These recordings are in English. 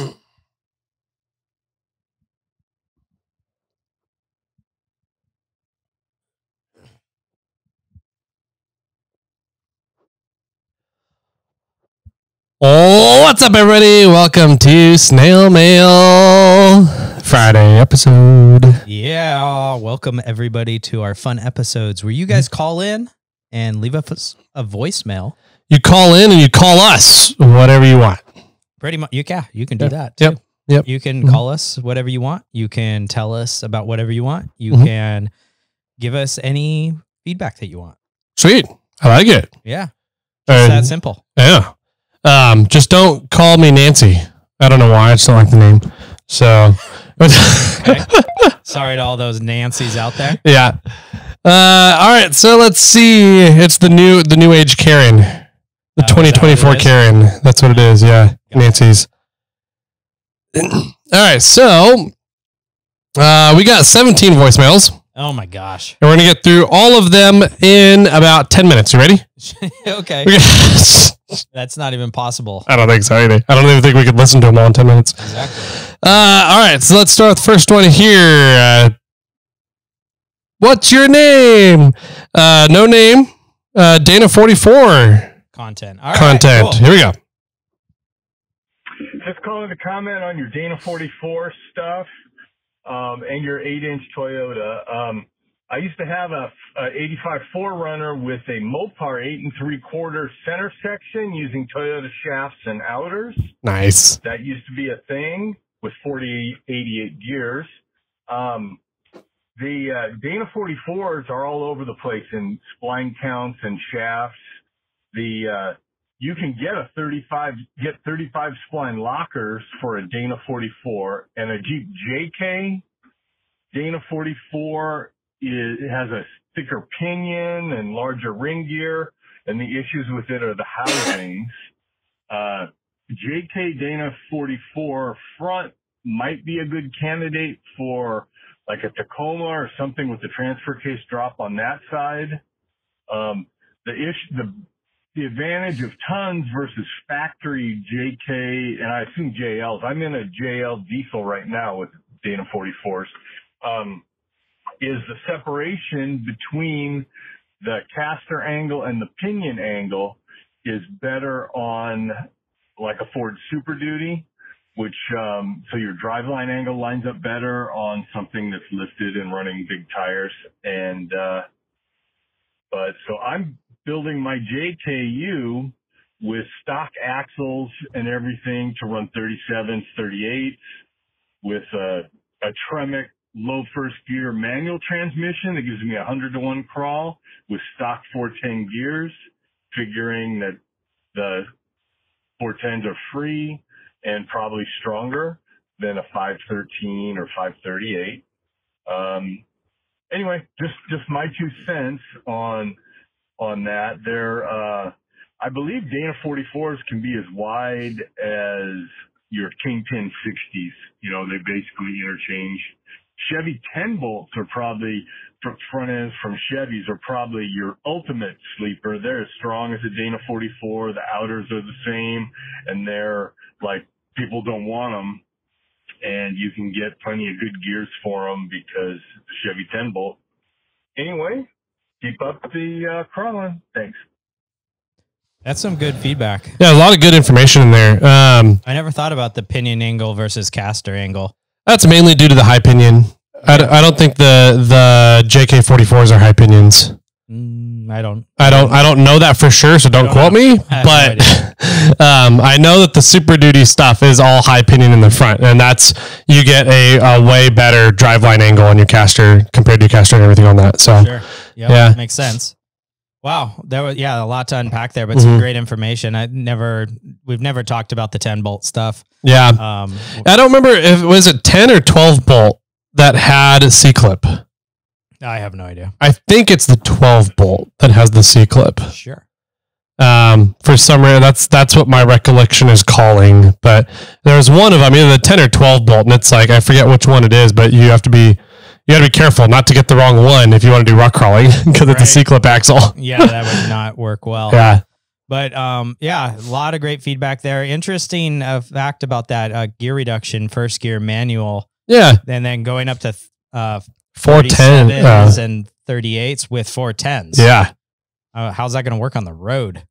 Oh, what's up, everybody? Welcome to SnailMail Friday episode. Yeah, welcome everybody to our fun episodes where you guys call in and leave us a voicemail. You call in and you call us whatever you want. Pretty much, you can do that too. Yep. You can call us whatever you want. You can tell us about whatever you want. You can give us any feedback that you want. Sweet. I like it. Yeah. It's that simple. Yeah. Just don't call me Nancy. I don't know why. I just don't like the name. So, okay. Sorry to all those Nancys out there. Yeah. All right. So let's see. It's the new age Karen, the 2024 Karen. That's what it is. Yeah, Nancy's. All right. So, we got 17 voicemails. Oh my gosh. And we're gonna get through all of them in about 10 minutes. You ready? Okay. That's not even possible. I don't think so either. I don't even think we could listen to them all in 10 minutes. Exactly. All right, so let's start with the first one here. What's your name? No name. Dana44. Content. All right, Content. Cool. Here we go. Just calling to comment on your Dana44 stuff and your 8-inch Toyota. I used to have a 85 4Runner with a Mopar 8 3/4 center section using Toyota shafts and outers. Nice. That used to be a thing with 88 gears. The Dana 44s are all over the place in spline counts and shafts. You can get 35 spline lockers for a Dana 44, and a Jeep JK Dana 44 has a thicker pinion and larger ring gear, and the issues with it are the housings. JK Dana 44 front might be a good candidate for like a Tacoma or something with the transfer case drop on that side. The advantage of tons versus factory JK, and I assume JLs. I'm in a JL diesel right now with Dana 44s. Is the separation between the caster angle and the pinion angle is better on like a Ford Super Duty, which, so your driveline angle lines up better on something that's lifted and running big tires. And, but so I'm building my JKU with stock axles and everything to run 37s, 38s with a Tremec low first gear manual transmission that gives me 100-to-1 crawl with stock 410 gears, figuring that the 410s are free and probably stronger than a 513 or 538. Anyway, just my 2 cents on that. I believe Dana 44s can be as wide as your Kingpin 60s. You know, they basically interchange. Chevy 10 bolts are probably, front ends from Chevys are probably your ultimate sleeper. They're as strong as a Dana 44. The outers are the same, and they're like, people don't want them, and you can get plenty of good gears for them because the Chevy 10 bolt. Anyway, keep up the crawling. Thanks. That's some good feedback. Yeah, a lot of good information in there. I never thought about the pinion angle versus caster angle. That's mainly due to the high pinion. I don't think the JK44s are high pinions. I don't know that for sure, so don't quote me. But I know that the Super Duty stuff is all high pinion in the front, and that's you get a way better driveline angle on your caster compared to your caster and everything on that. So sure. Yeah, makes sense. Wow, there was a lot to unpack there, but some great information. We've never talked about the 10 bolt stuff. Yeah, I don't remember if it was a 10 or 12 bolt that had a C-clip. I have no idea. I think it's the 12 bolt that has the C-clip. Sure. For some reason, that's what my recollection is calling. But there's one of them, either the 10 or 12 bolt, and it's like I forget which one it is, but you got to be careful not to get the wrong one if you want to do rock crawling because it's a C-clip axle. Yeah, that would not work well. Yeah. But yeah, a lot of great feedback there. Interesting fact about that gear reduction, first gear manual. Yeah. And then going up to 410 and 38s with 410s. Yeah. How's that going to work on the road?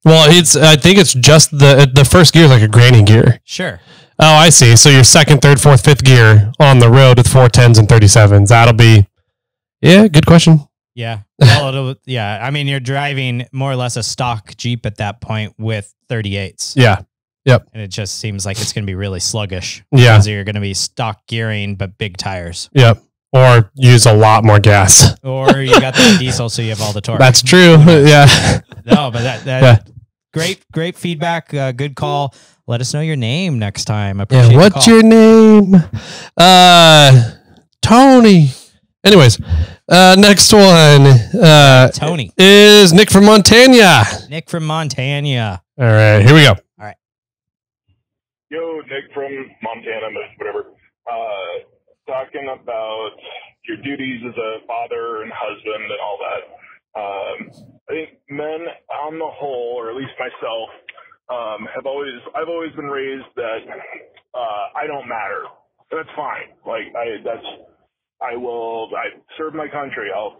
Well, I think it's just the first gear is like a granny gear. Sure. Oh, I see. So your second, third, fourth, fifth gear on the road with 410s and 37s. That'll be, yeah, good question. Yeah. Well, yeah. I mean, you're driving more or less a stock Jeep at that point with 38s. Yeah. Yep. And it just seems like it's going to be really sluggish. Yeah. Because you're going to be stock gearing, but big tires. Yep. Or use a lot more gas. Or you got that diesel, so you have all the torque. That's true. Yeah. No, but that great feedback. Good call. Let us know your name next time. Yeah. What's your name? Tony. Anyways, next one. Tony is Nick from Montana. Nick from Montana. All right, here we go. All right. Yo, Nick from Montana, whatever. Talking about your duties as a father and husband and all that. I think men on the whole, or at least myself, I've always been raised that I don't matter. That's fine. Like I serve my country. I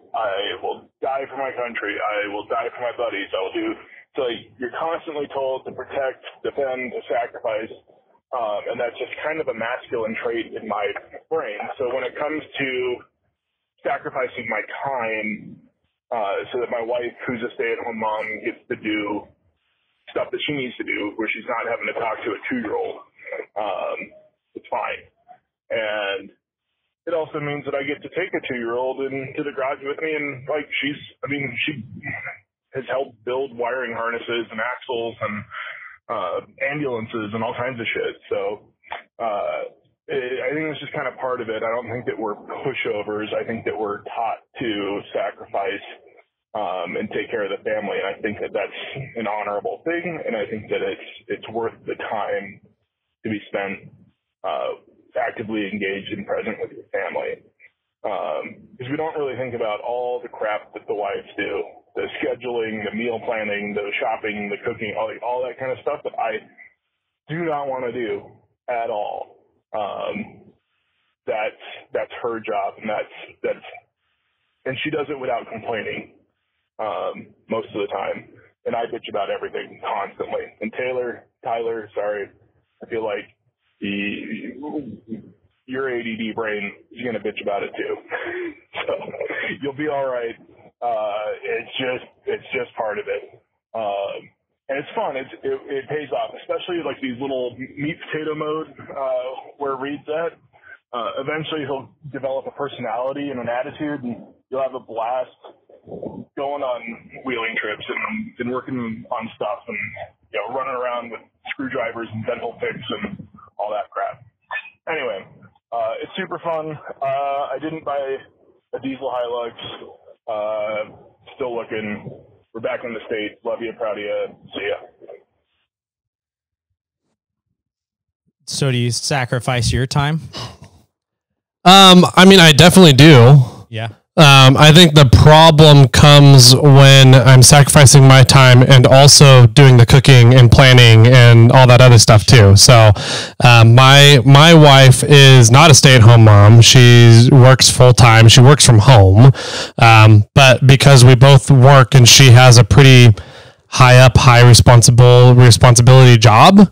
will die for my country. I will die for my buddies. I will do. So you're constantly told to protect, defend, to sacrifice. And that's just kind of a masculine trait in my brain. So when it comes to sacrificing my time, so that my wife, who's a stay-at-home mom, gets to do stuff that she needs to do, where she's not having to talk to a 2-year-old, it's fine. And it also means that I get to take a 2-year-old into the garage with me, and like she has helped build wiring harnesses and axles and ambulances and all kinds of shit. So I think it's just kind of part of it. I don't think that we're pushovers. I think that we're taught to sacrifice and take care of the family. And I think that that's an honorable thing. And I think that it's worth the time to be spent actively engaged and present with your family. Because we don't really think about all the crap that the wives do. The scheduling, the meal planning, the shopping, the cooking, all that kind of stuff that I do not want to do at all. That's her job, and and she does it without complaining most of the time. And I bitch about everything constantly. And Tyler, sorry, I feel like your ADD brain is gonna bitch about it too. So you'll be all right. It's just part of it. And it's fun. It pays off, especially like these little meat potato mode, where Reed's at. Eventually he'll develop a personality and an attitude, and you'll have a blast going on wheeling trips and working on stuff and, running around with screwdrivers and dental picks and all that crap. Anyway, it's super fun. I didn't buy a diesel Hilux. Still looking. We're back in the States. Love you, proud of you. See ya. So do you sacrifice your time? I mean, I definitely do. Yeah. I think the problem comes when I'm sacrificing my time and also doing the cooking and planning and all that other stuff too. So, my wife is not a stay-at-home mom. She works full-time. She works from home. But because we both work and she has a pretty high responsibility job,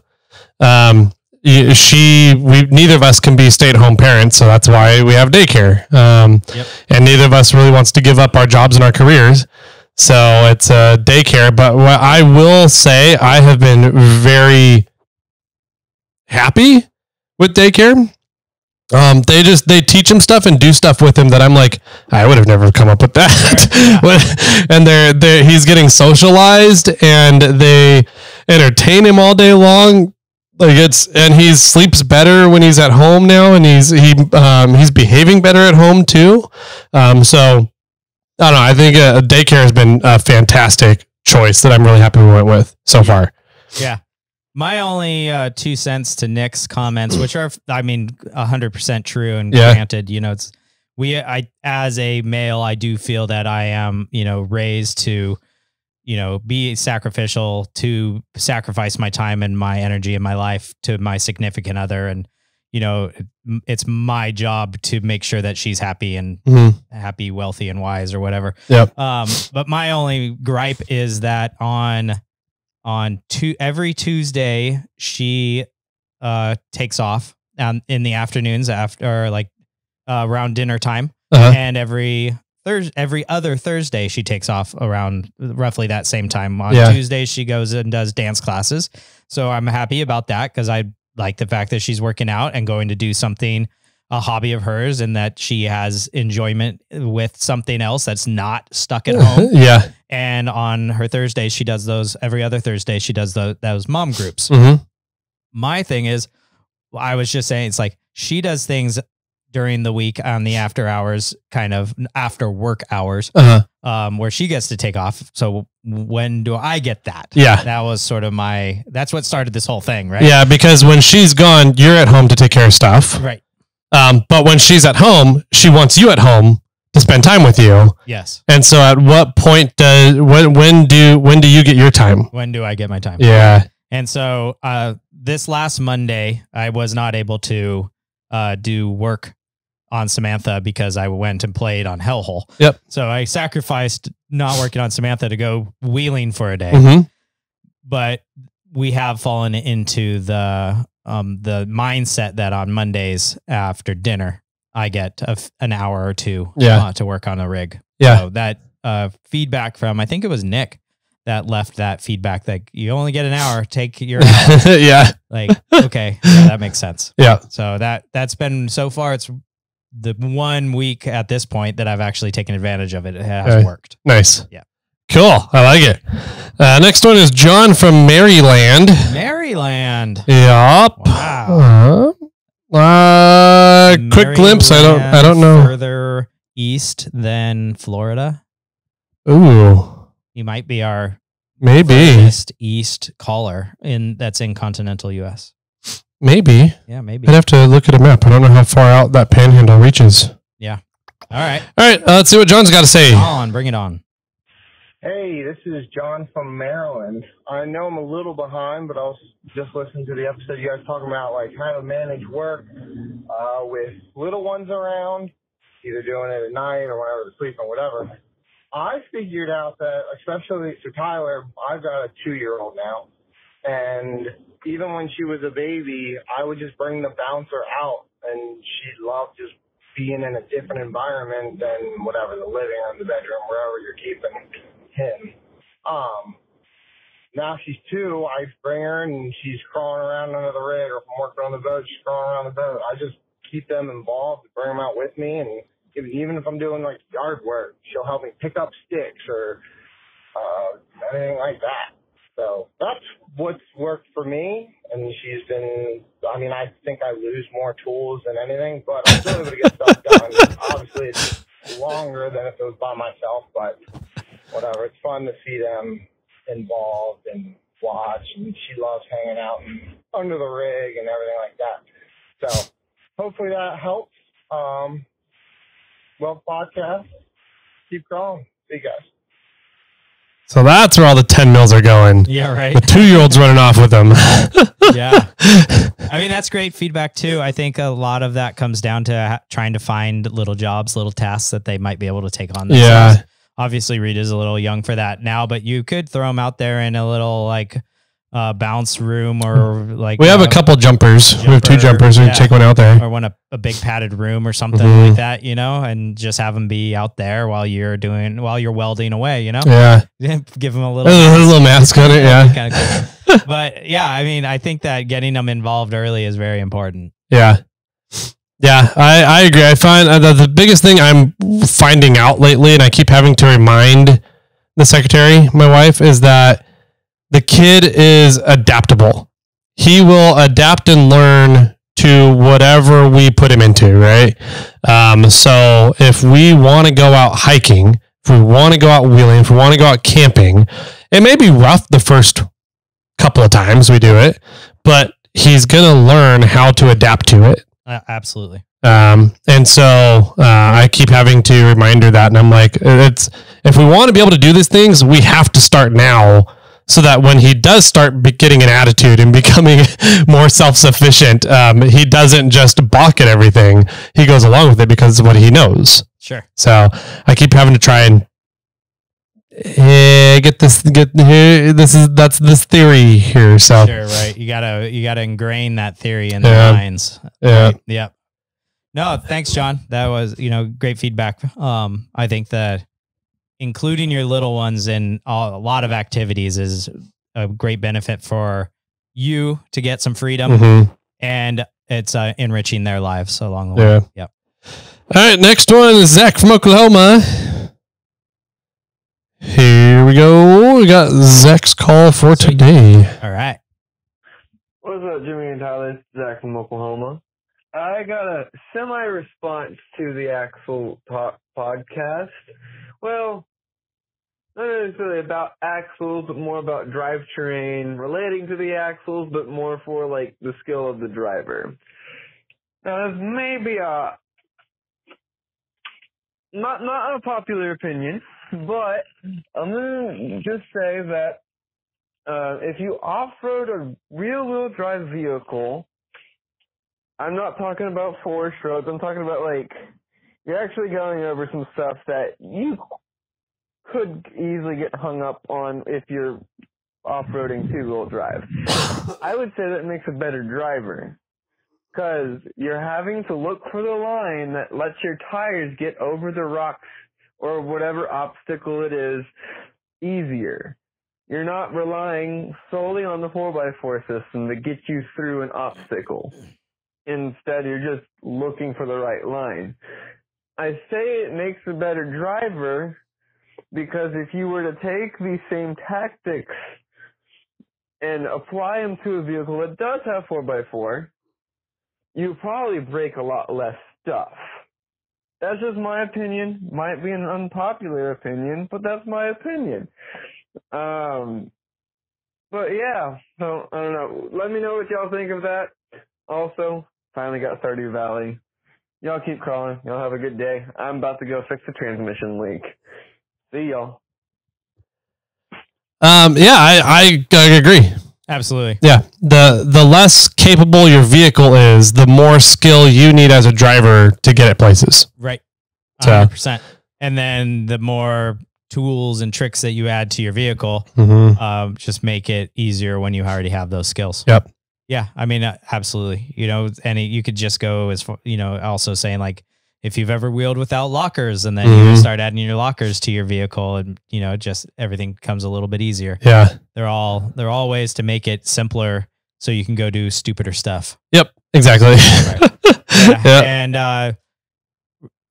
neither of us can be stay-at-home parents, so that's why we have daycare. And neither of us really wants to give up our jobs and our careers, so it's a daycare. But what I will say, I have been very happy with daycare. They teach him stuff and do stuff with him that I'm like, I would have never come up with that. And he's getting socialized, and they entertain him all day long. And he sleeps better when he's at home now, and he's behaving better at home too. So I don't know. I think daycare has been a fantastic choice that I'm really happy we went with so far. Yeah. My only 2 cents to Nick's comments, which are, 100% true and granted, as a male, I do feel that I am, raised to be sacrificial, to sacrifice my time and my energy and my life to my significant other. And, it's my job to make sure that she's happy and happy, wealthy, and wise, or whatever. Yep. But my only gripe is that every Tuesday she takes off in the afternoons after around dinner time, and every other Thursday she takes off around roughly that same time. On Tuesdays she goes and does dance classes, so I'm happy about that because I like the fact that she's working out and going to do something, a hobby of hers, and that she has enjoyment with something else that's not stuck at home. Yeah. And on her Thursdays she does those. Every other Thursday she does those mom groups. My thing is, I was just saying, it's like she does things during the week on the after hours, kind of after work hours, where she gets to take off. So when do I get that? Yeah. That was sort of that's what started this whole thing, right? Yeah, because when she's gone, you're at home to take care of stuff. Right. But when she's at home, she wants you at home to spend time with you. Yes. And so at what point when do you get your time? When do I get my time? Yeah. And so this last Monday, I was not able to do work on Samantha because I went and played on Hellhole. Yep. So I sacrificed not working on Samantha to go wheeling for a day. But we have fallen into the mindset that on Mondays after dinner, I get an hour or two to work on a rig. Yeah. So that feedback from, I think it was Nick that left that feedback that you only get an hour, take your hour. Yeah. Like, okay, yeah, that makes sense. Yeah. So that's been, so far, it's the 1 week at this point that I've actually taken advantage of it. It has worked. Nice. Yeah. Cool. I like it. Next one is John from Maryland. Maryland. Yup. Wow. Quick glimpse. I don't know. Further east than Florida. Ooh. You might be our east caller that's in continental US. Maybe. Yeah, maybe. I'd have to look at a map. I don't know how far out that panhandle reaches. Yeah. All right. Let's see what John's got to say. Bring it on. Hey, this is John from Maryland. I know I'm a little behind, but I was just listening to the episode you guys talking about, like, how to manage work with little ones around, either doing it at night or whenever they're sleeping or whatever. I figured out that, especially for Tyler, I've got a 2-year-old now, and even when she was a baby, I would just bring the bouncer out, and she loved just being in a different environment than whatever, the living room, the bedroom, wherever you're keeping him. Now she's 2, I bring her and she's crawling around under the rig, or if I'm working on the boat, she's crawling around the boat. I just keep them involved, bring them out with me, and even if I'm doing like yard work, she'll help me pick up sticks or anything like that. So that's what's worked for me, and she's been, I think I lose more tools than anything, but I'm still able to get stuff done. Obviously it's longer than if it was by myself, but whatever. It's fun to see them involved and watch, and she loves hanging out under the rig and everything like that. So hopefully that helps. Well, podcast, keep growing. See you guys. So that's where all the 10 mils are going. Yeah, right. The 2-year-old's running off with them. Yeah. That's great feedback too. I think a lot of that comes down to trying to find little jobs, little tasks that they might be able to take on themselves. Yeah. Obviously, Rita's a little young for that now, but you could throw them out there in a little bounce room, or like we have a couple jumpers. We have 2 jumpers. We can take one out there, or a big padded room or something like that, and just have them be out there while you're welding away, Yeah. Give them a little mask on it. Yeah. Kind of cool. But yeah, I think that getting them involved early is very important. Yeah. Yeah, I agree. I find the biggest thing I'm finding out lately, and I keep having to remind the secretary, my wife, is that the kid is adaptable. He will adapt and learn to whatever we put him into, right? So if we want to go out hiking, if we want to go out wheeling, if we want to go out camping, it may be rough the first couple of times we do it, but he's going to learn how to adapt to it. And so I keep having to remind her that, and I'm like, it's if we want to be able to do these things, we have to start now, so that when he does start getting an attitude and becoming more self-sufficient, he doesn't just balk at everything. He goes along with it because it's what he knows. Sure. So I keep having to try and that's this theory here. So sure, right. You gotta ingrain that theory in their minds. Yeah. Right? Yep. No, thanks, John. That was, great feedback. I think that including your little ones in a lot of activities is a great benefit for you to get some freedom, and it's enriching their lives along the way. Yep. All right, next one is Zach from Oklahoma. Here we go. We got Zach's call for today. All right. What's up, Jimmy and Tyler? It's Zach from Oklahoma. I got a semi-response to the Axle podcast. Well, not necessarily about axles, but more about drivetrain relating to the axles, but more for like the skill of the driver. Now, this may be not a popular opinion, but I'm gonna just say that if you off-road a rear-wheel drive vehicle, I'm not talking about forest roads. I'm talking about like you're actually going over some stuff that you could easily get hung up on if you're off-roading two-wheel drive. I would say that makes a better driver because you're having to look for the line that lets your tires get over the rocks or whatever obstacle it is easier. You're not relying solely on the 4x4 system to get you through an obstacle. Instead, you're just looking for the right line. I say it makes a better driver because if you were to take these same tactics and apply them to a vehicle that does have 4x4, you probably break a lot less stuff. That's just my opinion. Might be an unpopular opinion, but that's my opinion. But yeah, so I don't know. Let me know what y'all think of that. Also, finally got Stardew Valley. Y'all keep crawling. Y'all have a good day. I'm about to go fix the transmission leak. See y'all. Yeah, I agree. Absolutely. Yeah. The less capable your vehicle is, the more skill you need as a driver to get it places. Right. 100%. And then the more tools and tricks that you add to your vehicle, just make it easier when you already have those skills. Yep. Yeah. I mean, absolutely. And you could just go as far, also saying like, if you've ever wheeled without lockers and then you start adding your lockers to your vehicle and, just everything becomes a little bit easier. Yeah. They're all ways to make it simpler so you can go do stupider stuff. Yep. Exactly. Right. Yeah. And,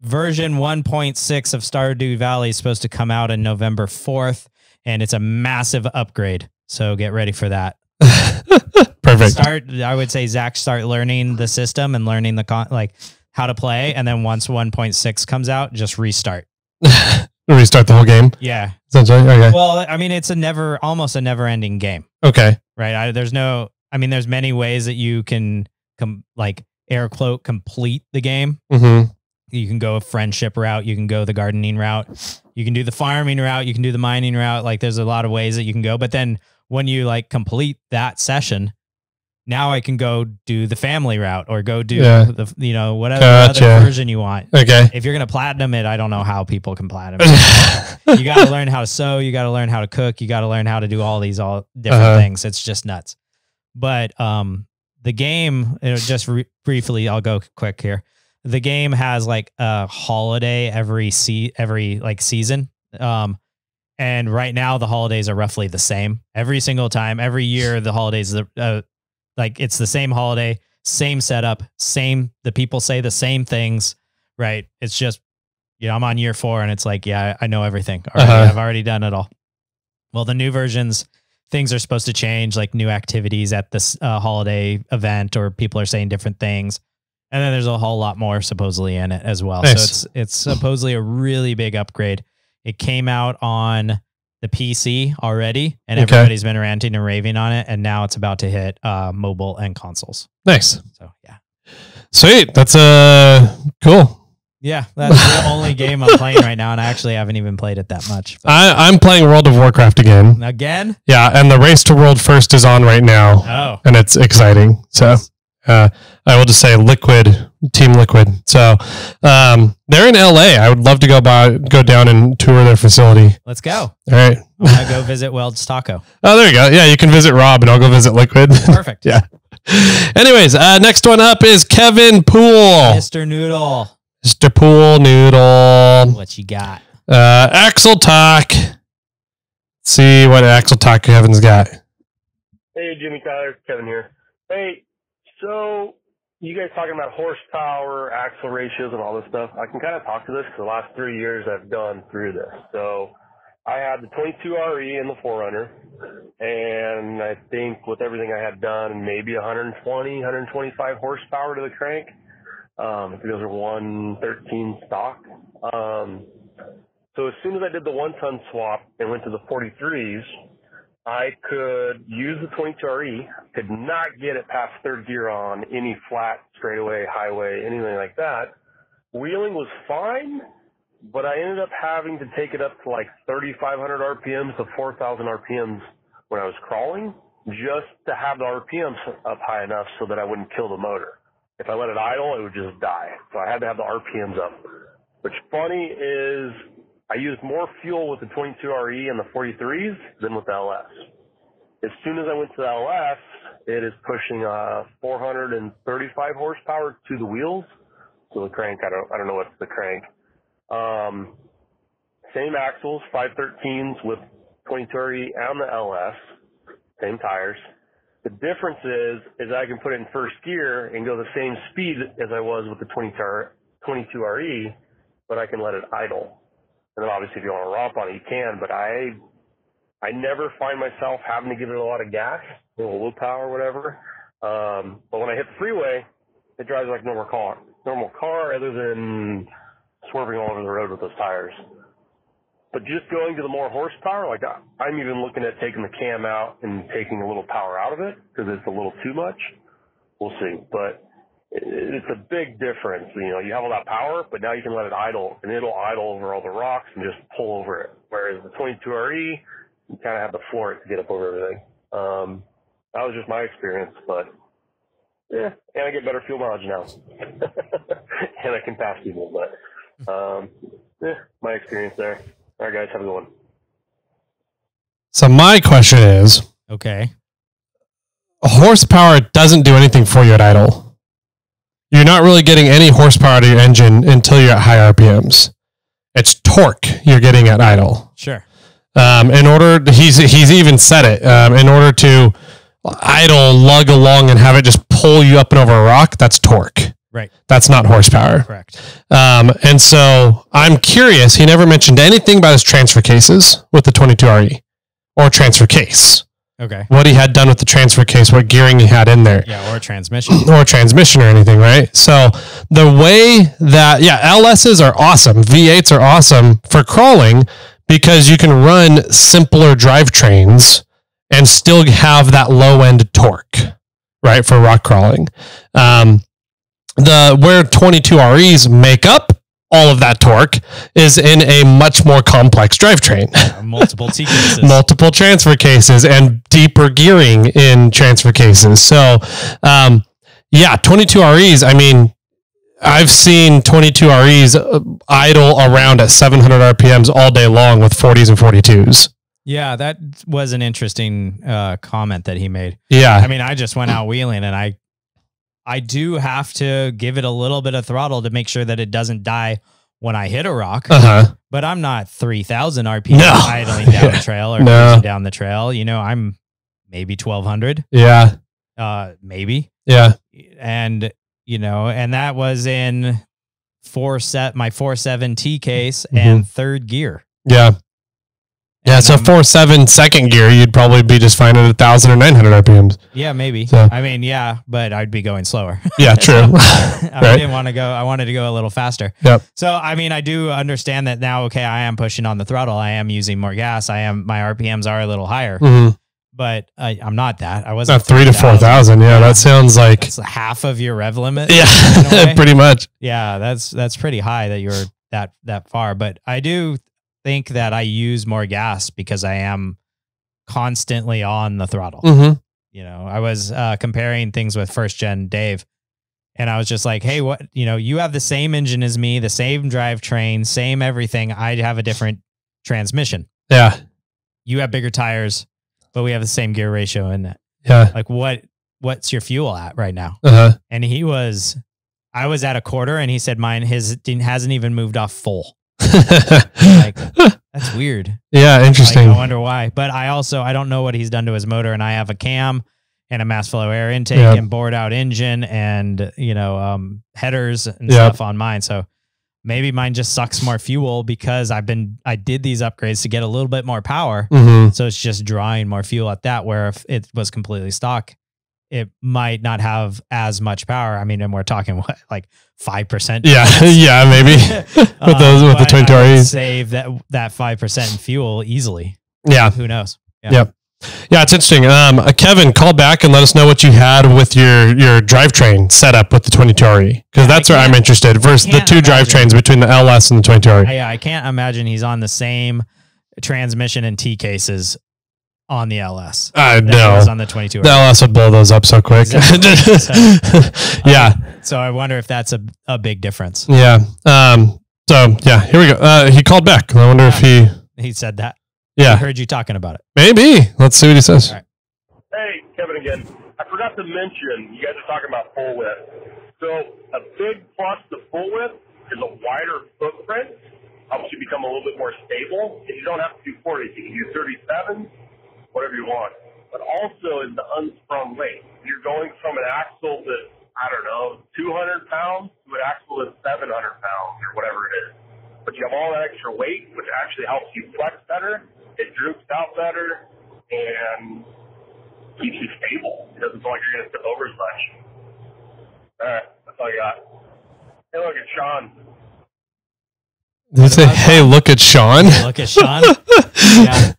version 1.6 of Stardew Valley is supposed to come out on November 4th, and it's a massive upgrade. So get ready for that. Perfect. I would say, Zach, start learning the system and learning how to play. And then once 1.6 comes out, just restart. Restart the whole game? Yeah. Essentially? Okay. Well, I mean, it's almost a never ending game. Okay. Right. There's many ways that you can air quote complete the game. You can go a friendship route. You can go the gardening route. You can do the farming route. You can do the mining route. Like there's a lot of ways that you can go. But then when you complete that session, now I can go do the family route or go do whatever other version you want. Okay. If you're going to platinum it, I don't know how people can platinum it. You got to learn how to sew. You got to learn how to cook. You got to learn how to do all different things. It's just nuts. But the game, briefly, I'll go quick here. The game has a holiday every season. And right now the holidays are roughly the same every single time. Every year the holidays, it's the same holiday, same setup, the people say the same things, right? It's just, I'm on year 4 and it's I know everything. I've already done it all. Well, the new versions, things are supposed to change, like new activities at this holiday event, or people are saying different things. And then there's a whole lot more supposedly in it as well. Nice. So it's supposedly a really big upgrade. It came out on the PC already, and everybody's been ranting and raving on it. And now it's about to hit mobile and consoles. Nice. So yeah. Sweet. That's cool. Yeah, that's the only game I'm playing right now, and I actually haven't even played it that much. I'm playing World of Warcraft again. Again? Yeah, and the Race to World First is on right now. Oh. And it's exciting. So I will just say Team Liquid. So they're in LA. I would love to go down and tour their facility. Let's go. All right. I'm going to go visit Weld's Taco. Oh, there you go. Yeah, you can visit Rob and I'll go visit Liquid. Perfect. Yeah. Anyways, next one up is Kevin Poole. Mr. Noodle. Mr. Poole Noodle. What you got? Axle Talk. Let's see what Axle Talk Kevin's got. Hey, Jimmy Tyler, Kevin here. Hey, so you guys talking about horsepower, axle ratios, and all this stuff. I can kind of talk to this because the last 3 years I've gone through this. So I had the 22RE and the 4Runner, and I think with everything I had done, maybe 120, 125 horsepower to the crank. I think those are 113 stock. So as soon as I did the 1-ton swap and went to the 43s, I could use the 22RE, could not get it past third gear on any flat, straightaway, highway, anything like that. Wheeling was fine, but I ended up having to take it up to like 3,500 RPMs to 4,000 RPMs when I was crawling, just to have the RPMs up high enough so that I wouldn't kill the motor. If I let it idle, it would just die. So I had to have the RPMs up. What's funny is I used more fuel with the 22RE and the 43s than with the LS. As soon as I went to the LS, it is pushing 435 horsepower to the wheels. So the crank, I don't know what's the crank. Same axles, 513s with 22RE and the LS, same tires. The difference is I can put it in first gear and go the same speed as I was with the 22RE, but I can let it idle. And then obviously if you want to romp on it, you can, but I never find myself having to give it a lot of gas, a little low power or whatever. But when I hit the freeway, it drives like normal car other than swerving all over the road with those tires. But just going to the more horsepower, like I'm even looking at taking the cam out and taking a little power out of it because it's a little too much. We'll see. But it's a big difference. You know, you have all that power, but now you can let it idle, and it'll idle over all the rocks and just pull over it. Whereas the 22RE, you kind of have to floor it to get up over everything. That was just my experience, but yeah, and I get better fuel mileage now. And I can pass people, but yeah, my experience there. All right, guys, have a good one. So my question is, okay, horsepower doesn't do anything for you at idle. You're not really getting any horsepower to your engine until you're at high RPMs. It's torque you're getting at idle. Sure. He's even said it, in order to idle, lug along and have it just pull you up and over a rock, that's torque. Right. That's not horsepower. Correct. And so I'm curious, he never mentioned anything about his transfer cases with the 22RE or transfer case. Okay. What he had done with the transfer case, what gearing he had in there. Yeah, or transmission. Or transmission or anything, right? So the way that, LSs are awesome. V8s are awesome for crawling because you can run simpler drivetrains and still have that low end torque, right? For rock crawling. Where 22REs make up all of that torque is in a much more complex drivetrain. Multiple T cases. Multiple transfer cases and deeper gearing in transfer cases. So, 22REs, I mean, I've seen 22REs idle around at 700 RPMs all day long with 40s and 42s. Yeah, that was an interesting comment that he made. Yeah. I mean, I just went out wheeling and I do have to give it a little bit of throttle to make sure that it doesn't die when I hit a rock. But I'm not 3,000 RPM idling down the trail or cruising down the trail. You know, I'm maybe 1,200. Yeah. Maybe. Yeah. And, you know, and that was in my 4.7 T case and third gear. Yeah. Yeah, so 4.7 second gear, you'd probably be just fine at 1,000 or 900 RPMs. Yeah, maybe. So. I mean, yeah, but I'd be going slower. Yeah, true. I didn't want to go. I wanted to go a little faster. Yep. So, I mean, I do understand that now. Okay, I am pushing on the throttle. I am using more gas. My RPMs are a little higher. but I'm not that. I wasn't. Not 3,000 to 4,000. Yeah, that sounds like it's half of your rev limit. Yeah, pretty much. Yeah, that's pretty high that you're that far. But I do think that I use more gas because I am constantly on the throttle. You know, I was comparing things with first gen Dave, and I was just like, hey, what, you know, you have the same engine as me, the same drivetrain, same everything. I have a different transmission. Yeah. You have bigger tires, but we have the same gear ratio in it. Yeah. Like what's your fuel at right now? And I was at a quarter and he said his hasn't even moved off full. Like, that's weird. Yeah. Interesting. Like, I wonder why, but I don't know what he's done to his motor, and I have a cam and a mass flow air intake and bored out engine and, you know, headers and stuff on mine. So maybe mine just sucks more fuel because I did these upgrades to get a little bit more power. So it's just drawing more fuel at that, where if it was completely stock, it might not have as much power. I mean, and we're talking what, like 5%. Yeah, maybe with the twin Tories. Save that 5% in fuel easily. Yeah. Who knows? Yeah, it's interesting. Kevin, call back and let us know what you had with your drivetrain setup with the 22RE, because that's where I'm interested versus the two drivetrains between the LS and the 22RE. Yeah, I can't imagine he's on the same transmission and T cases on the LS. No, on the 22RE. The LS would blow those up so quick. Exactly. So I wonder if that's a big difference. Yeah. So yeah, here we go. He called back. I wonder if he said that. Yeah. I heard you talking about it. Maybe. Let's see what he says. All right. Hey, Kevin again. I forgot to mention, you guys are talking about full width. So a big plus to full width is a wider footprint. Helps you become a little bit more stable. And you don't have to do 40s. You can do 37, whatever you want. But also is the unsprung weight. You're going from an axle that's, I don't know, 200 pounds to an axle that's 700 pounds or whatever it is. But you have all that extra weight, which actually helps you flex better. It droops out better and keeps you stable. It doesn't feel like you're going to tip over as much. All right, that's all I got. Hey, look at Sean. Did you say, hey, look at Sean? Look at Sean? Yeah.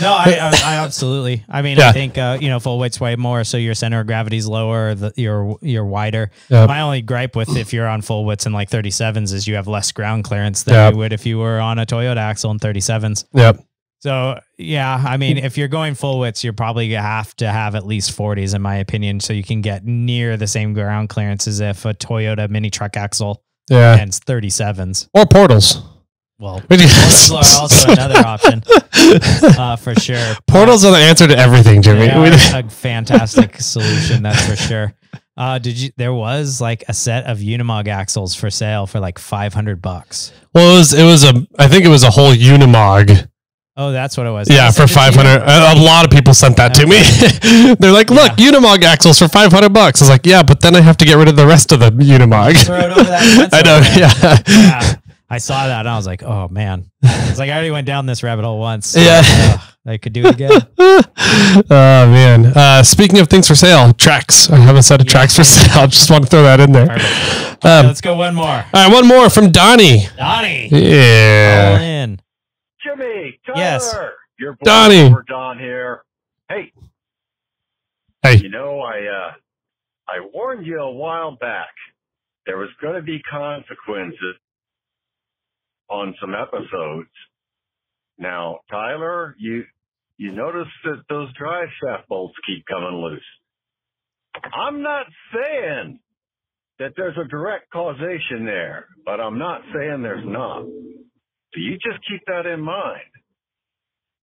No, I absolutely. I mean, I think, full weight's way more, so your center of gravity's lower, you're wider. Yep. My only gripe with if you're on full widths and like 37s is you have less ground clearance than you would if you were on a Toyota axle in 37s. Yep. So, yeah, I mean, if you're going full widths, you're probably going to have at least 40s, in my opinion, so you can get near the same ground clearance as if a Toyota mini truck axle and 37s. Or portals. Well, portals are also another option, for sure. Portals are the answer to everything, Jimmy. A fantastic solution, that's for sure. There was like a set of Unimog axles for sale for like $500. Well, I think it was a whole Unimog. Oh, that's what it was. Yeah, for 500. A lot of people sent that to me. They're like, look, Unimog axles for $500. I was like, yeah, but then I have to get rid of the rest of the Unimog. Throw it over that I know, yeah. I saw that and I was like, oh man. It's like I already went down this rabbit hole once. So, I could do it again. Oh man. Speaking of things for sale, tracks. I have a set of tracks for sale. Just want to throw that in there. Perfect. Let's go one more. All right, one more from Donny. Donny. Yeah. All in. Jimmy, Tyler, yes. your boy Donny. over Don here. Hey. You know, I warned you a while back. There was going to be consequences on some episodes. Now, Tyler, you notice that those drive shaft bolts keep coming loose. I'm not saying that there's a direct causation there, but I'm not saying there's not. So you just keep that in mind.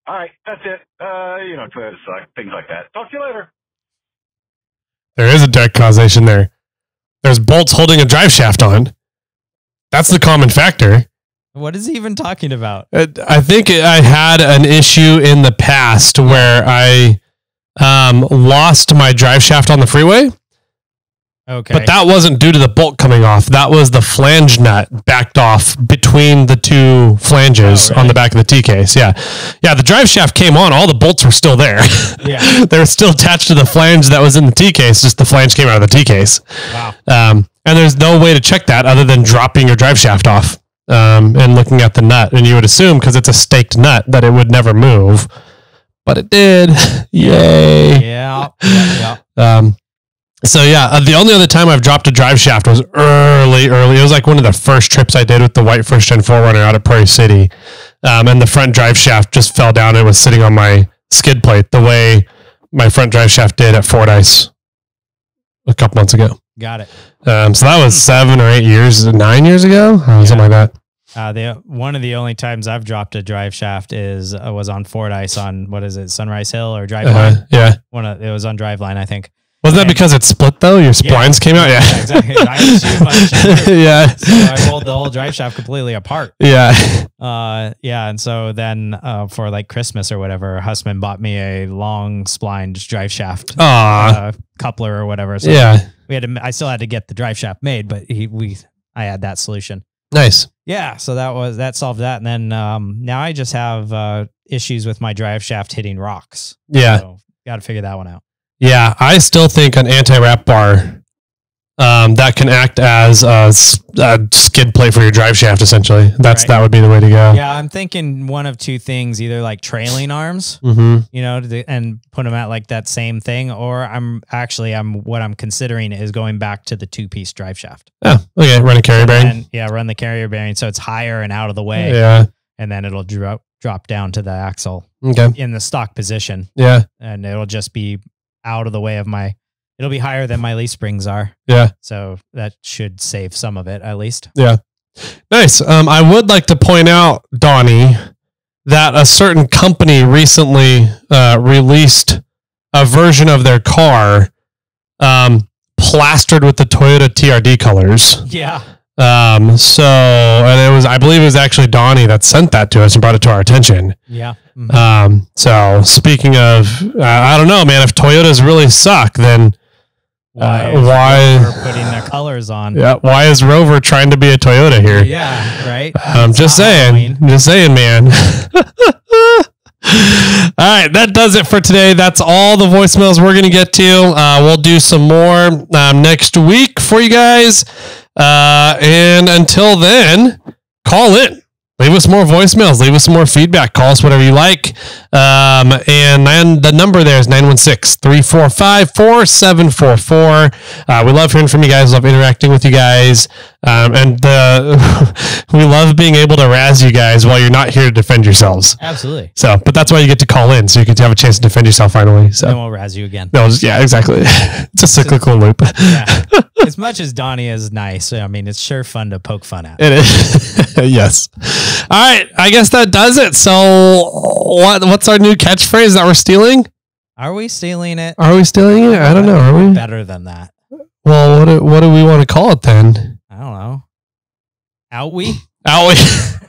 All right, that's it. Toyota suck, things like that. Talk to you later. There is a direct causation there. There's bolts holding a drive shaft on. That's the common factor. What is he even talking about? I think I had an issue in the past where I lost my drive shaft on the freeway. Okay. But that wasn't due to the bolt coming off. That was the flange nut backed off between the two flanges on the back of the T case. Yeah. Yeah. The drive shaft came on. All the bolts were still there. Yeah. They were still attached to the flange that was in the T case. Just the flange came out of the T case. Wow. And there's no way to check that other than dropping your drive shaft off and looking at the nut. And you would assume because it's a staked nut that it would never move. but it did. Yay. Yeah. So yeah, the only other time I've dropped a drive shaft was early. It was like one of the first trips I did with the white first gen 4Runner out at Prairie City. And the front drive shaft just fell down. It was sitting on my skid plate the way my front drive shaft did at Fordyce a couple months ago. Got it. So that was 7 or 8 years, 9 years ago, something like that. One of the only times I've dropped a drive shaft was on Fordyce on, what is it, Sunrise Hill or Driveline? Yeah. It was on Driveline, I think. Wasn't that because it split though? Your splines came out? Yeah. Exactly. I assume my shoulder. Yeah. So I rolled the whole drive shaft completely apart. Yeah. And so then for like Christmas or whatever, Hussman bought me a long splined drive shaft. Coupler or whatever. So I still had to get the drive shaft made, but I had that solution. Nice. Yeah. So that solved that. And then now I just have issues with my drive shaft hitting rocks. Yeah. So got to figure that one out. Yeah, I still think an anti-wrap bar that can act as a skid plate for your drive shaft, essentially. That would be the way to go. Yeah, I'm thinking one of two things, either like trailing arms, and put them at like that same thing, or what I'm considering is going back to the 2-piece drive shaft. Yeah, okay, run a carrier bearing. Run the carrier bearing so it's higher and out of the way. Yeah. And then it'll drop down to the axle in the stock position. Yeah. And it'll just be out of the way of it'll be higher than my leaf springs are. Yeah. So that should save some of it at least. Yeah. Nice. I would like to point out, Donny, that a certain company recently released a version of their car plastered with the Toyota TRD colors. Yeah. I believe it was actually Donny that sent that to us and brought it to our attention. Yeah. Mm-hmm. So speaking of, I don't know, man, if Toyotas really suck, then why Rover putting their colors on? Yeah. Why is Rover trying to be a Toyota here? Yeah. Right. I'm just saying, man. All right, that does it for today. That's all the voicemails we're going to get to. We'll do some more next week for you guys. And until then, call in. Leave us more voicemails. Leave us some more feedback. Call us whatever you like. And then the number there is 916-345-4744. We love hearing from you guys. Love interacting with you guys. And we love being able to razz you guys while you're not here to defend yourselves. Absolutely. So, but that's why you get to call in, so you get to have a chance to defend yourself finally. So then we'll razz you again. No, yeah, exactly. It's a cyclical loop. Yeah. As much as Donny is nice, I mean, it's sure fun to poke fun at. It is. Yes. All right. I guess that does it. So what's our new catchphrase that we're stealing? Are we stealing it? Are we stealing it? I don't know. Are we? Better than that. Well, what do we want to call it then? I don't know. Outwie? Outwie.